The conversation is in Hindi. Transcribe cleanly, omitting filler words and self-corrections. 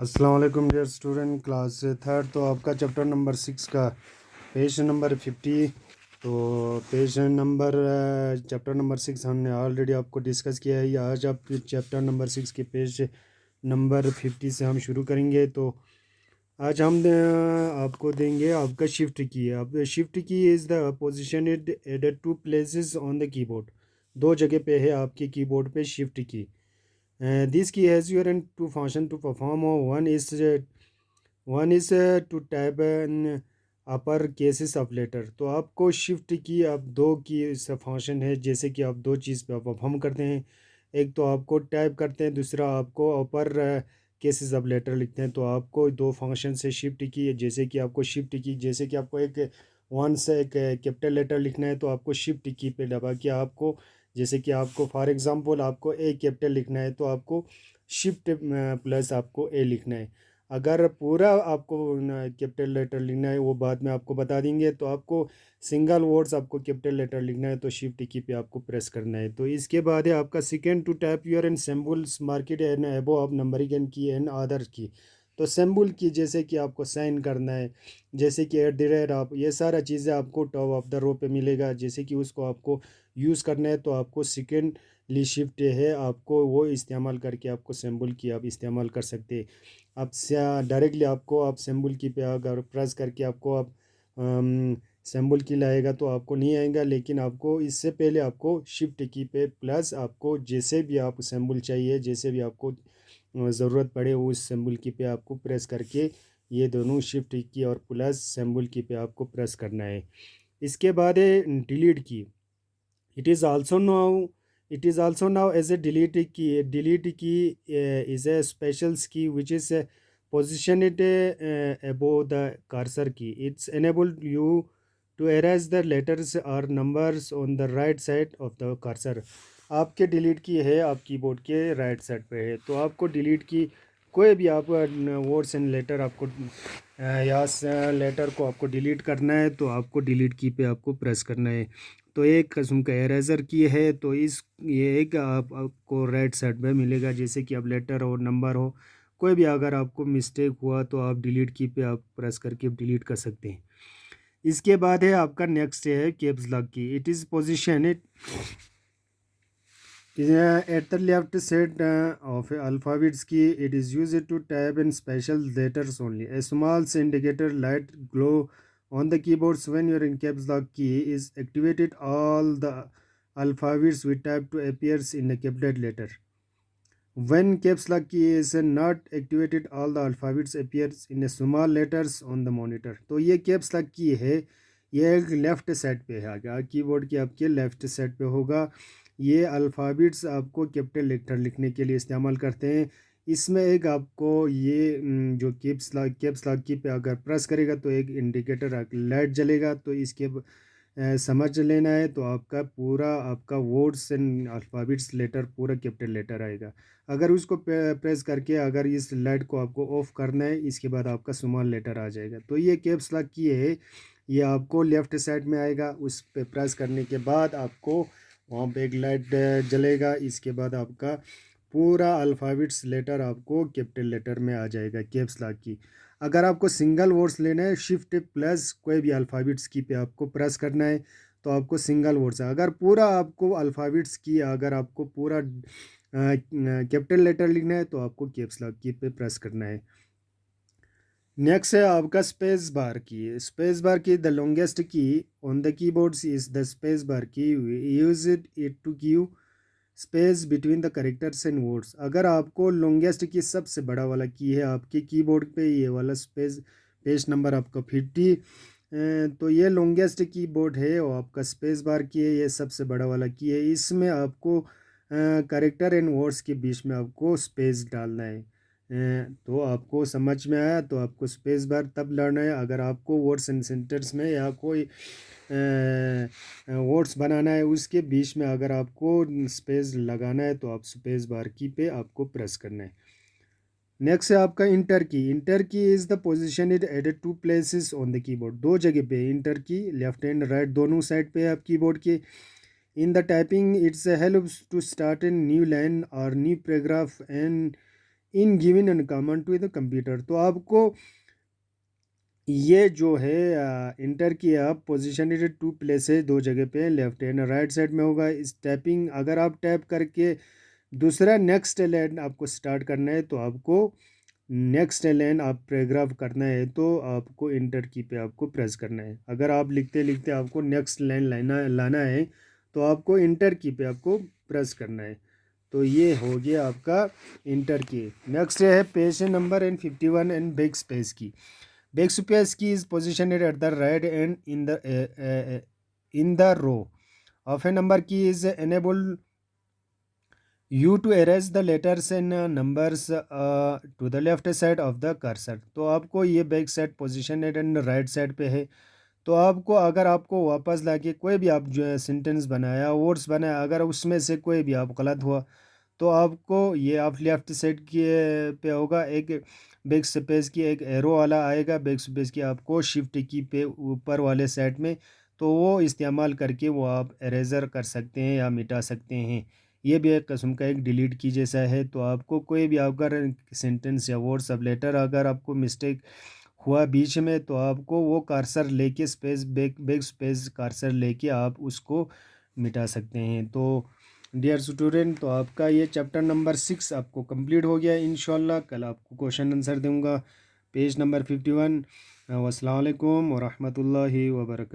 अस्सलाम वालेकुम डियर स्टूडेंट, क्लास थर्ड। तो आपका चैप्टर नंबर 6 का पेज नंबर 50। तो पेज नंबर चैप्टर नंबर 6 हमने ऑलरेडी आपको डिस्कस किया है। आज आप चैप्टर नंबर 6 के पेज नंबर 50 से हम शुरू करेंगे। तो आज हम आपको देंगे आपका शिफ्ट की। अब shift key is the position at two places on the keyboard. दो जगह पे है आपके कीबोर्ड पे शिफ्ट की। This key has your two function to perform. One is to type an upper cases of letter. तो आपको शिफ्ट की आप दो की फंक्शन है, जैसे कि आप दो चीज़ पे परफॉर्म करते हैं। एक तो आपको टाइप करते हैं, दूसरा आपको अपर केसेस ऑफ लेटर लिखते हैं। तो आपको दो फंक्शन से शिफ्ट की, जैसे कि आपको शिफ्ट की, जैसे कि आपको एक वन से एक कैपिटल लेटर लिखना है तो आपको शिफ्ट की पे दबा के आपको, जैसे कि आपको फॉर एग्जांपल आपको ए कैपिटल लिखना है तो आपको शिफ्ट प्लस आपको ए लिखना है। अगर पूरा आपको कैपिटल लेटर लिखना है वो बाद में आपको बता देंगे। तो आपको सिंगल वर्ड्स आपको कैपिटल लेटर लिखना है तो शिफ्ट की पे आपको प्रेस करना है। तो इसके बाद है आपका second to type your and symbols market and above of numbering and key and other key. तो सिंबल की जैसे कि आपको साइन करना है, जैसे कि एट द रेट, आप ये सारा चीज़ें आपको टॉप ऑफ द रो पे मिलेगा। जैसे कि उसको आपको यूज़ करना है तो आपको सेकेंड ली शिफ्ट है, आपको वो इस्तेमाल करके आपको सिंबल की आप इस्तेमाल कर सकते हैं। आप डायरेक्टली आपको आप सिंबल की पे अगर प्रेस करके आपको आप सिंबल की लाएगा तो आपको नहीं आएगा, लेकिन आपको इससे पहले आपको शिफ्ट की पे प्लस आपको जैसे भी आप सिंबल चाहिए, जैसे भी आपको ज़रूरत पड़े उस सिंबल की पे आपको प्रेस करके ये दोनों शिफ्ट की और प्लस सिंबल की पे आपको प्रेस करना है। इसके बाद है डिलीट की। It is also now it is also now as a delete key. A delete key is a special key which is positioned above the cursor key. It's enabled you to erase the letters or numbers on the right side of the cursor. आपके डिलीट की है आप कीबोर्ड के राइट साइड पे है। तो आपको डिलीट की कोई भी आप वर्ड्स एंड लेटर आपको या लेटर को आपको डिलीट करना है तो आपको डिलीट की पे आपको प्रेस करना है। तो एक किस्म का इरेज़र की है। तो ये एक आपको राइट साइड में मिलेगा, जैसे कि अब लेटर और नंबर हो, कोई भी अगर आपको मिस्टेक हुआ तो आप डिलीट की पे आप प्रेस करके डिलीट कर सकते हैं। इसके बाद है आपका नेक्स्ट है कैप्स लॉक की। It is position at the left side of alphabets key. It is used to type in special letters only. A small indicator light glow on the keyboards when your in caps lock key is activated. All the alphabets we type to appears in a capital letter. When caps lock key is not activated, all the alphabets appears in a small letters on the monitor. तो ये caps lock की है, ये एक लेफ़्ट साइड पे है, आगे कीबोर्ड की आपके लेफ़्ट साइड पे होगा। ये अल्फ़ाबेट्स आपको कैपिटल लेटर लिखने के लिए इस्तेमाल करते हैं। इसमें एक आपको ये जो कैप्स लॉक की पे अगर प्रेस करेगा तो एक इंडिकेटर लाइट जलेगा। तो इसके समझ लेना है तो आपका पूरा आपका वर्ड्स एंड अल्फ़ाबेट्स लेटर पूरा कैपिटल लेटर आएगा। अगर उसको प्रेस करके अगर इस लाइट को आपको ऑफ करना है, इसके बाद आपका स्मॉल लेटर आ जाएगा। तो ये कैप्स लॉक की है, ये आपको लेफ़्ट साइड में आएगा। उस पे प्रेस करने के बाद आपको वहाँ पे एक लाइट जलेगा। इसके बाद आपका पूरा अल्फ़ाबेट्स लेटर आपको कैपिटल लेटर में आ जाएगा कैप्स लॉक की। अगर आपको सिंगल वर्ड्स लेना है, शिफ्ट प्लस कोई भी अल्फ़ाबेट्स की पे आपको प्रेस करना है तो आपको सिंगल वर्ड्स है। अगर पूरा आपको अल्फ़ाबेट्स की अगर आपको पूरा कैपिटल लेटर लिखना है तो आपको कैप्स लॉक की पे प्रेस करना है। नेक्स्ट है आपका स्पेस बार की। Space bar key the longest key on the keyboards is the space bar key. Use it to give space between the characters and words. अगर आपको लॉन्गेस्ट की सबसे बड़ा वाला की है आपके कीबोर्ड पे, ये वाला स्पेस पेज नंबर आपका 50। तो ये लॉन्गेस्ट कीबोर्ड है और आपका स्पेस बार की है, ये सबसे बड़ा वाला की है। इसमें आपको कैरेक्टर एंड वर्ड्स के बीच में आपको स्पेस डालना है। तो आपको समझ में आया तो आपको स्पेस बार तब लड़ना है अगर आपको वर्ड्स एंड सेंटेंस में या कोई वर्ड्स बनाना है, उसके बीच में अगर आपको स्पेस लगाना है तो आप स्पेस बार की पे आपको प्रेस करना है। नेक्स्ट है आपका inter key. Enter key is the position it added to places on the keyboard. दो जगह पे enter key, left and right दोनों साइड पे है आप कीबोर्ड के। In the typing it's helps to start a new line और new paragraph and in given an command to the computer. तो आपको ये जो है इंटर की आप पोजीशन इट टू प्लेसेस, दो जगह पे, लेफ्ट एंड राइट साइड में होगा। इस टैपिंग अगर आप टैप करके दूसरा नेक्स्ट लाइन आपको स्टार्ट करना है तो आपको नेक्स्ट लाइन आप पैराग्राफ करना है तो आपको इंटर की पे आपको प्रेस करना है। अगर आप लिखते लिखते आपको नेक्स्ट लाइन लाना है तो आपको इंटर की पे आपको प्रेस करना है। तो ये हो गया आपका इंटर की। नेक्स्ट है page number and 51 and back space key. Back space key is position at the right end in the row of a number key is enable you to erase the letters and numbers to the left side of the cursor। तो आपको ये back side position and right side पे है। तो आपको अगर आपको वापस लाके कोई भी आप जो सेंटेंस बनाया, वर्ड्स बनाया, अगर उसमें से कोई भी आप गलत हुआ तो आपको ये आप लेफ्ट साइड के पे होगा एक बैक स्पेस की एक एरो वाला आएगा बैक स्पेस की, आपको शिफ्ट की पे ऊपर वाले साइड में, तो वो इस्तेमाल करके वो आप इरेज़र कर सकते हैं या मिटा सकते हैं। ये भी एक किस्म का एक डिलीट की जैसा है। तो आपको कोई भी अगर सेंटेंस या वर्ड सब लेटर अगर आपको मिस्टेक हुआ बीच में तो आपको वो कर्सर लेके स्पेस बैक स्पेस कर्सर लेके आप उसको मिटा सकते हैं। तो डियर स्टूडेंट, तो आपका ये चैप्टर नंबर 6 आपको कंप्लीट हो गया। इंशाल्लाह कल आपको क्वेश्चन आंसर दूंगा पेज नंबर 51। अस्सलाम वालेकुम व रहमतुल्लाहि व बरकातहू।